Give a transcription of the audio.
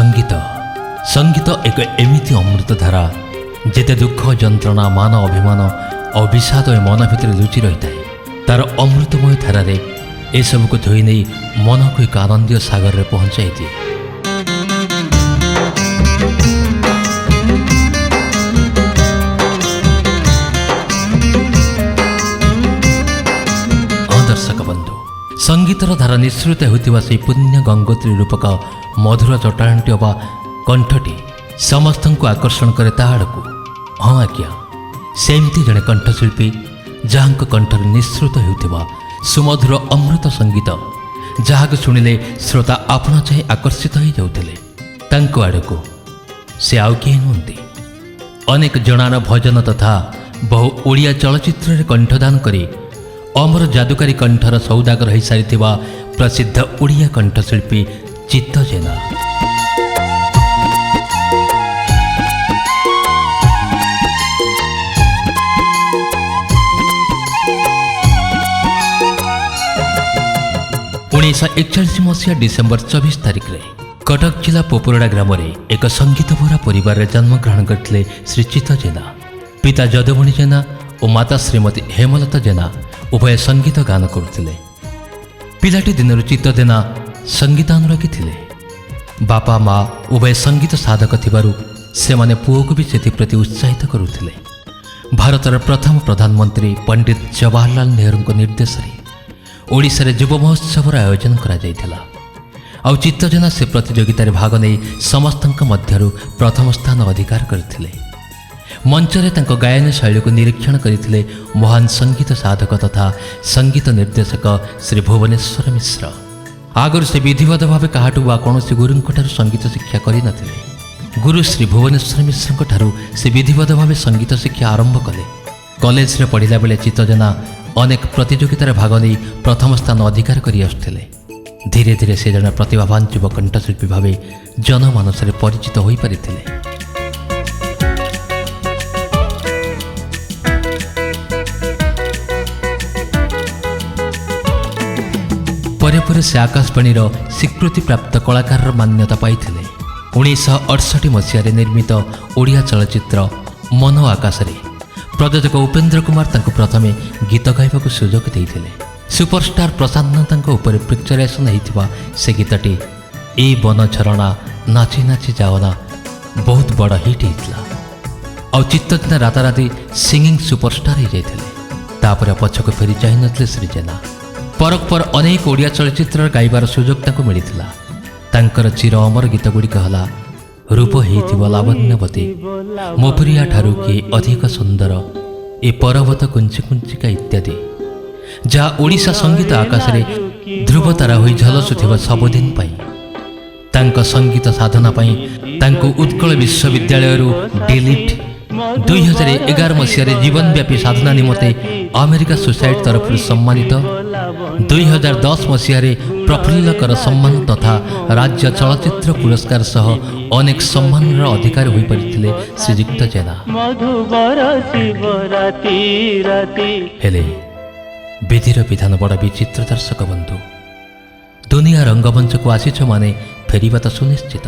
संगीत संगीत एक एमिति अमृतधारा जेते दुख जंत्रणा मान अभिमान और विषाद ए मन भितर लुचि रही है तार अमृतमय धारा ए सबको धोई नहीं मन को एक आनंद सागर में पहुंचाई दिए। दर्शक बंधु संगीतर धारा निःसृत होता से पुण्य गंगोत्री रूपक मधुर चटाणटी अबा कंठटी समस्त को आकर्षण करे ताड़कू। हाँ आज्ञा सेमती जड़े कंठशिल्पी जहाँ कंठर निःसृत होता सुमधुर अमृत संगीत जहाँ शुणिले श्रोता आपना चाहे आकर्षित हो जाते आड़क से आउ किए नुहति अनेक जनान भजन तथा बहु ओडिया चलचित्र कंठदान करी अमर जादुकारी कंठर सौदागर हो सारी प्रसिद्ध ओडिया कंठशिल्पी चित्त जेना। उन्नीस 1941 मसीहा डिसेम्बर 24 तारिख में कटक जिला पोपरडा ग्राम में एक संगीत भरा परिवार जन्मग्रहण करते श्री चित्त जेना। पिता जदुमणि जेना और माता श्रीमती हेमलता जेना उभय संगीत गान करुले। पिलाटी दिन चित्त जेना संगीतानुरागी थिले। बापा माँ उभय संगीत साधक थिबारु से माने पुओ को भी सेप्रति उत्साहित करुले। भारतर प्रथम प्रधानमंत्री पंडित जवाहरलाल नेहरू निर्देश ओडिशा रे युव महोत्सव आयोजन करा जायथिला। आउ चित्त जेना से प्रतियोगिता भाग नहीं समस्तक मध्यरु प्रथम स्थान अधिकार करथिले। मंचरे तांको गायन शैली को निरीक्षण करथिले महान संगीत साधक तथा संगीत निर्देशक श्री भुवनेश्वर मिश्र। आगर से विधिवत भाव काहाटू वा कौनसी गुरुंठार संगीत शिक्षा करि नथिले। गुरु श्री भुवनेश्वर मिश्र ठारू से विधिवत भाव संगीत शिक्षा आरंभ कले। कॉलेज रे पढ़िला बेले चित्त जेना अनेक प्रतियोगितार भाग नहीं प्रथम स्थान अधिकार करि आसुथिले। धीरे धीरे से जन प्रतिभावान युव कंठशिल्पी भाव जनमानस परिचित हो पारिथिले। परे परे से आकाशवाणी स्वीकृति प्राप्त कलाकार मान्यता पाइथिले। 1968 मसीह निर्मित ओडिया चलचित्र मन आकाश प्रयोजक उपेन्द्र कुमार तांको प्रथमे गीत गाइबाकु सुजोग देइथिले। सुपरस्टार प्रशांत उपर पिक्चराइजेशन होइथिबा से गीतटी ए बन झरणा नाची नाची जाओना बहुत बड़ हिट होइथिला। आ चित्त जेना राताराति सिंगिंग सुपरस्टार हो जाइथिले। तापर पछको फेरी जाहि नथिले श्री जेना। परक पर अनेक ओडिया चलचित्र गाइबार सुजोग तांको मिलिथिला। तांकर चिर अमर गीत गुड़िक हला रूप हेइथिबो लावण्यवती, मोपरिया ठारू के अधिक सुंदर, ए पर्वत कुंची कुंचिका इत्यादि जहाँ ओडिशा संगीत आकाश रे ध्रुव तारा होई झलसुथिबा सबुदिन पाई। तांको संगीत साधना पाई तांको उत्कल विश्वविद्यालय डिलीट 2011 मसीह जीवनव्यापी साधना निमते अमेरिका सोसाइटी तरफ सम्मानित, 2010 मसीह प्रफुल्लकर सम्मान तथा राज्य चलचित्र पुरस्कार सह अनेक सम्मान अधिकारी हो पारिथिले श्रीयुक्त जेना। हेले विधिर विधान बड़ा विचित्र दर्शक बंधु। दुनिया रंगमंच को आसीछ माने फेरिबा तो सुनिश्चित।